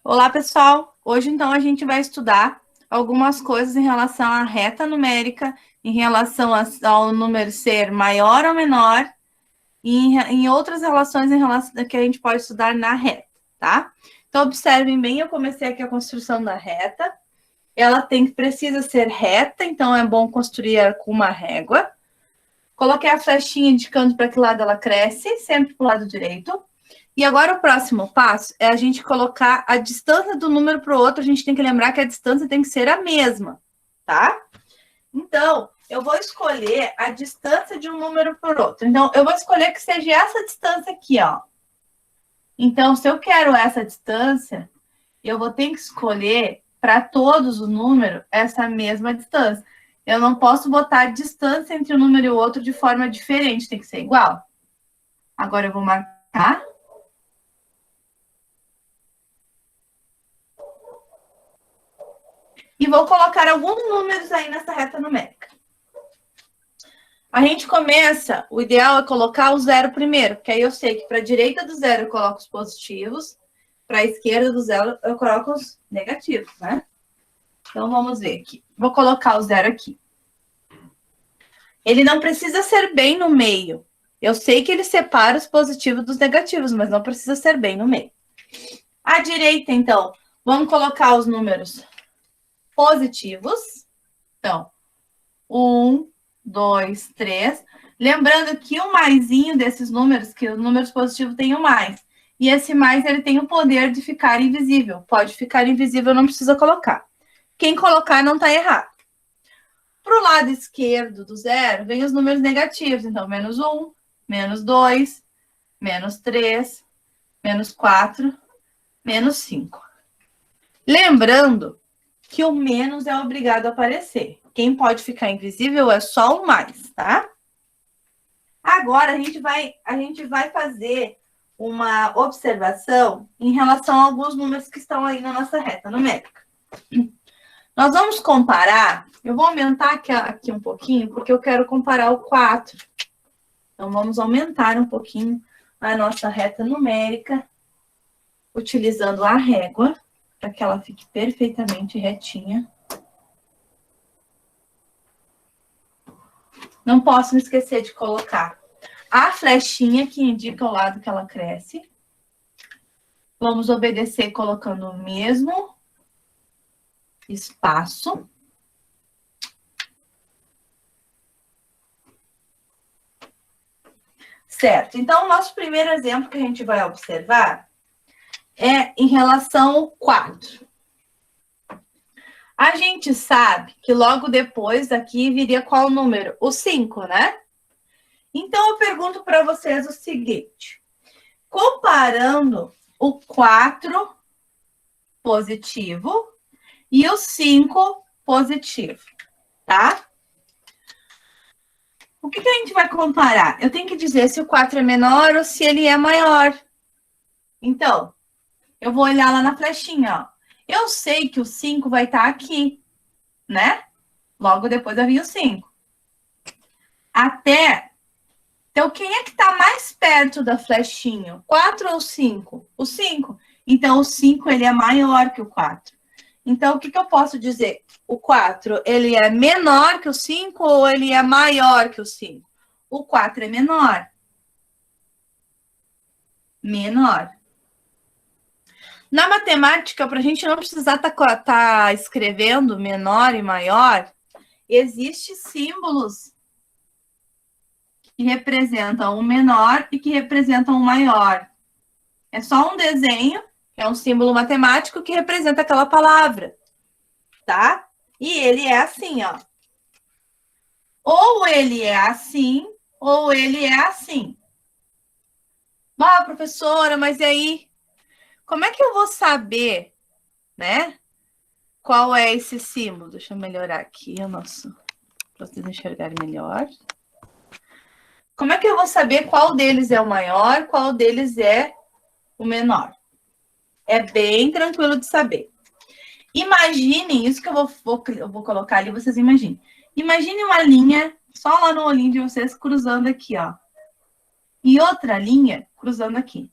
Olá, pessoal! Hoje, então, a gente vai estudar algumas coisas em relação à reta numérica, em relação ao número ser maior ou menor, e em outras relações que a gente pode estudar na reta, tá? Então, observem bem, eu comecei aqui a construção da reta. Ela precisa ser reta, então é bom construir com uma régua. Coloquei a flechinha indicando para que lado ela cresce, sempre para o lado direito. E agora o próximo passo é a gente colocar a distância do número para o outro. A gente tem que lembrar que a distância tem que ser a mesma, tá? Então, eu vou escolher a distância de um número para o outro. Então, eu vou escolher que seja essa distância aqui, ó. Então, se eu quero essa distância, eu vou ter que escolher para todos os números essa mesma distância. Eu não posso botar a distância entre um número e o outro de forma diferente, tem que ser igual. Agora eu vou marcar. E vou colocar alguns números aí nessa reta numérica. A gente começa, o ideal é colocar o zero primeiro, porque aí eu sei que para a direita do zero eu coloco os positivos, para a esquerda do zero eu coloco os negativos, né? Então, vamos ver aqui. Vou colocar o zero aqui. Ele não precisa ser bem no meio. Eu sei que ele separa os positivos dos negativos, mas não precisa ser bem no meio. À direita, então, vamos colocar os números positivos. Então, 1, 2, 3. Lembrando que o maisinho desses números, que os números positivos têm o mais. E esse mais, ele tem o poder de ficar invisível. Pode ficar invisível, não precisa colocar. Quem colocar não está errado. Para o lado esquerdo do zero, vem os números negativos. Então, menos 1, menos 2, menos 3, menos 4, menos 5. Lembrando que o menos é obrigado a aparecer. Quem pode ficar invisível é só o mais, tá? Agora, a gente vai fazer uma observação em relação a alguns números que estão aí na nossa reta numérica. Nós vamos comparar, eu vou aumentar aqui um pouquinho, porque eu quero comparar o 4. Então, vamos aumentar um pouquinho a nossa reta numérica, utilizando a régua, para que ela fique perfeitamente retinha. Não posso me esquecer de colocar a flechinha que indica o lado que ela cresce. Vamos obedecer colocando o mesmo espaço. Certo. Então, o nosso primeiro exemplo que a gente vai observar é em relação ao 4. A gente sabe que logo depois aqui viria qual número? O 5, né? Então, eu pergunto para vocês o seguinte. Comparando o 4 positivo e o 5 positivo, tá? O que a gente vai comparar? Eu tenho que dizer se o 4 é menor ou se ele é maior. Então, eu vou olhar lá na flechinha, ó. Eu sei que o 5 vai estar aqui, né? Logo depois vai vir o 5. Então, quem é que está mais perto da flechinha? 4 ou 5? O 5. Então, o 5, ele é maior que o 4. Então, o que eu posso dizer? O 4, ele é menor que o 5 ou ele é maior que o 5? O 4 é menor. Menor. Na matemática, para a gente não precisar tá escrevendo menor e maior, existem símbolos que representam o menor e que representam o maior. É só um desenho, é um símbolo matemático que representa aquela palavra, tá? E ele é assim, ó. Ou ele é assim, ou ele é assim. Ah, professora, mas e aí? Como é que eu vou saber, né? Qual é esse símbolo? Deixa eu melhorar aqui o nosso, para vocês enxergarem melhor. Como é que eu vou saber qual deles é o maior, qual deles é o menor? É bem tranquilo de saber. Imaginem, isso que eu vou colocar ali, vocês imaginem. Imagine uma linha, só lá no olhinho de vocês, cruzando aqui, ó. E outra linha cruzando aqui.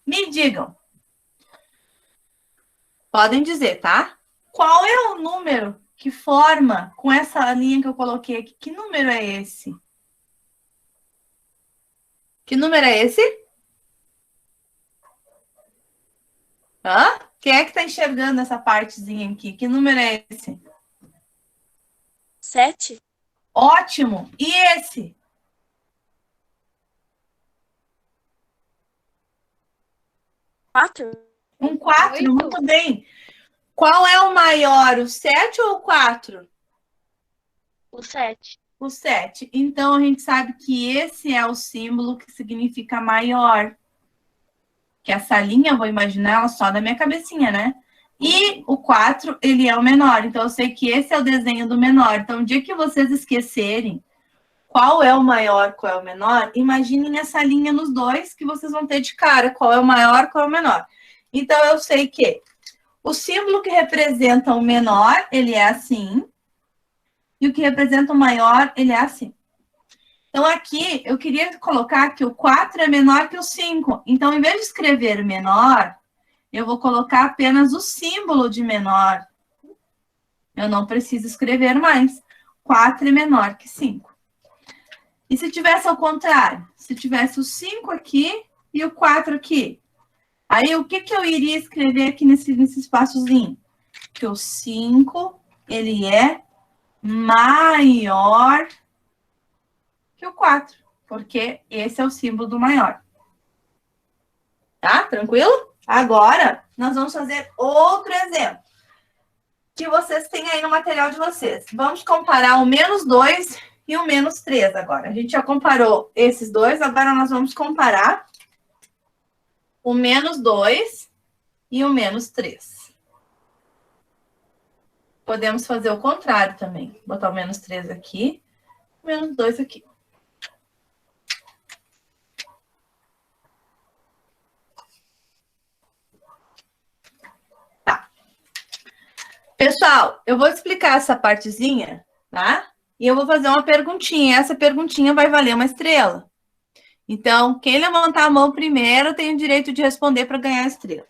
Me digam, Podem dizer, tá? Qual é o número que forma com essa linha que eu coloquei aqui? Que número é esse? Que número é esse? Hã? Quem é que tá enxergando essa partezinha aqui? Que número é esse? 7. Ótimo! E esse? 4. Um 4, 8. muito bem. Qual é o maior, o 7 ou o 4? O 7. O 7. Então, a gente sabe que esse é o símbolo que significa maior. Que essa linha, eu vou imaginar ela só da minha cabecinha, né? E o 4, ele é o menor. Então, eu sei que esse é o desenho do menor. Então, o dia que vocês esquecerem qual é o maior, qual é o menor, imaginem essa linha nos dois que vocês vão ter de cara. Qual é o maior, qual é o menor. Então, eu sei que o símbolo que representa o menor, ele é assim. E o que representa o maior, ele é assim. Então, aqui, eu queria colocar que o 4 é menor que o 5. Então, em vez de escrever menor, eu vou colocar apenas o símbolo de menor. Eu não preciso escrever mais. 4 é menor que 5. E se tivesse ao contrário? Se tivesse o 5 aqui e o 4 aqui? Aí, o que eu iria escrever aqui nesse espaçozinho? Que o 5, ele é maior que o 4, porque esse é o símbolo do maior. Tá? Tranquilo? Agora, nós vamos fazer outro exemplo que vocês têm aí no material de vocês. Vamos comparar o -2 e o -3 agora. A gente já comparou esses dois, agora nós vamos comparar o -2 e o -3. Podemos fazer o contrário também. Botar o -3 aqui, o -2 aqui. Tá. Pessoal, eu vou explicar essa partezinha, tá? E eu vou fazer uma perguntinha. Essa perguntinha vai valer uma estrela. Então, quem levantar a mão primeiro tem o direito de responder para ganhar a estrela.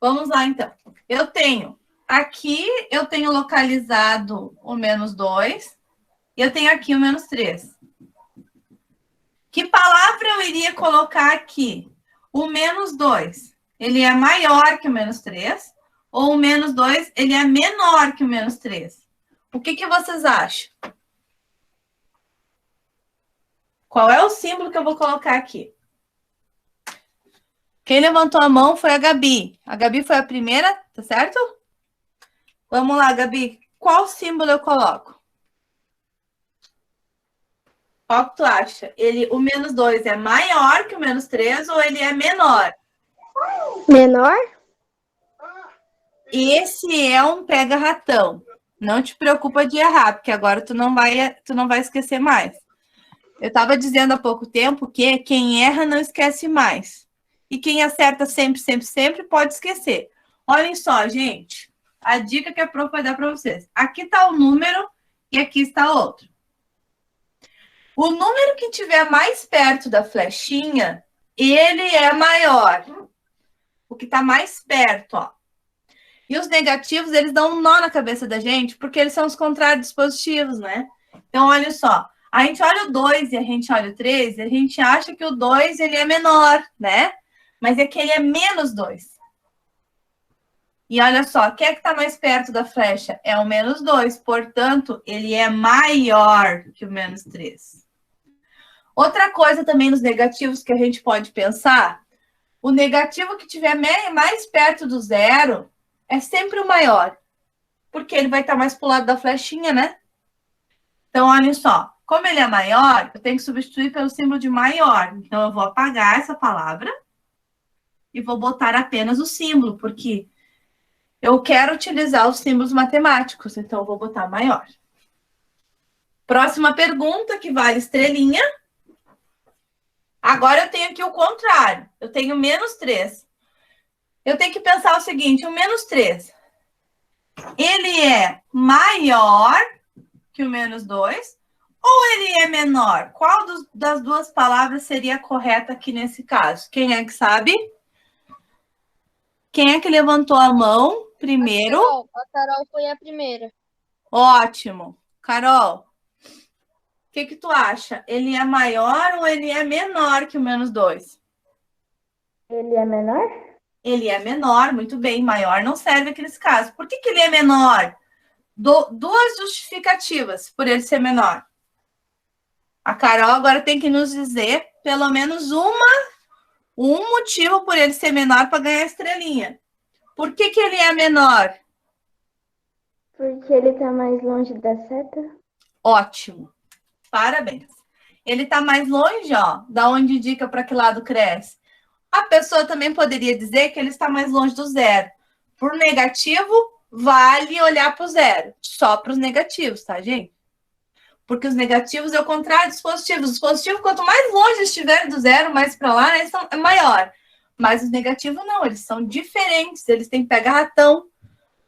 Vamos lá, então. Aqui eu tenho localizado o -2 e eu tenho aqui o -3. Que palavra eu iria colocar aqui? O -2, ele é maior que o -3 ou o -2, ele é menor que o -3? O que vocês acham? Qual é o símbolo que eu vou colocar aqui? Quem levantou a mão foi a Gabi. A Gabi foi a primeira, tá certo? Vamos lá, Gabi. Qual símbolo eu coloco? Qual que tu acha? O -2 é maior que o -3 ou ele é menor? Menor? Esse é um pega-ratão. Não te preocupa de errar, porque agora tu não vai esquecer mais. Eu estava dizendo há pouco tempo que quem erra não esquece mais. E quem acerta sempre, sempre, sempre pode esquecer. Olhem só, gente. A dica que a prof vai dar para vocês. Aqui está o número e aqui está outro. O número que estiver mais perto da flechinha, ele é maior. O que está mais perto, ó. E os negativos, eles dão um nó na cabeça da gente, porque eles são os contrários dos positivos, né? Então, olha só. A gente olha o 2 e a gente olha o 3, e a gente acha que o 2 ele é menor, né? Mas é que ele é -2. E olha só, quem é que está mais perto da flecha? É o -2, portanto, ele é maior que o -3. Outra coisa também nos negativos que a gente pode pensar, o negativo que estiver mais perto do zero é sempre o maior, porque ele vai estar mais para o lado da flechinha, né? Então, olha só, como ele é maior, eu tenho que substituir pelo símbolo de maior. Então, eu vou apagar essa palavra e vou botar apenas o símbolo, porque eu quero utilizar os símbolos matemáticos, então eu vou botar maior. Próxima pergunta, que vale estrelinha. Agora eu tenho aqui o contrário. Eu tenho -3. Eu tenho que pensar o seguinte, o -3, ele é maior que o -2 ou ele é menor? Qual das duas palavras seria correta aqui nesse caso? Quem é que sabe? Quem é que levantou a mão primeiro? A Carol foi a primeira. Ótimo. Carol, o que tu acha? Ele é maior ou ele é menor que o menos 2? Ele é menor? Ele é menor, muito bem. Maior não serve aqui nesse caso. Por que ele é menor? Duas justificativas por ele ser menor. A Carol agora tem que nos dizer pelo menos um motivo por ele ser menor para ganhar a estrelinha. Por que ele é menor? Porque ele tá mais longe da seta. Ótimo. Parabéns. Ele está mais longe, ó, da onde indica para que lado cresce. A pessoa também poderia dizer que ele está mais longe do zero. Por negativo, vale olhar para o zero. Só para os negativos, tá, gente? Porque os negativos é o contrário dos positivos. Os positivos, quanto mais longe estiver do zero, mais para lá, né, é maior. Mas os negativos não, eles são diferentes. Eles têm pega-ratão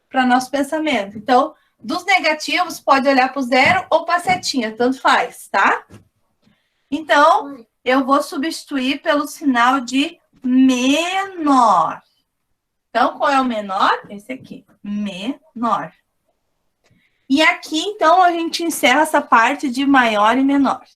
para nosso pensamento. Então, dos negativos, pode olhar para o zero ou para a setinha, tanto faz, tá? Então, eu vou substituir pelo sinal de menor. Então, qual é o menor? Esse aqui, menor. E aqui, então, a gente encerra essa parte de maior e menor.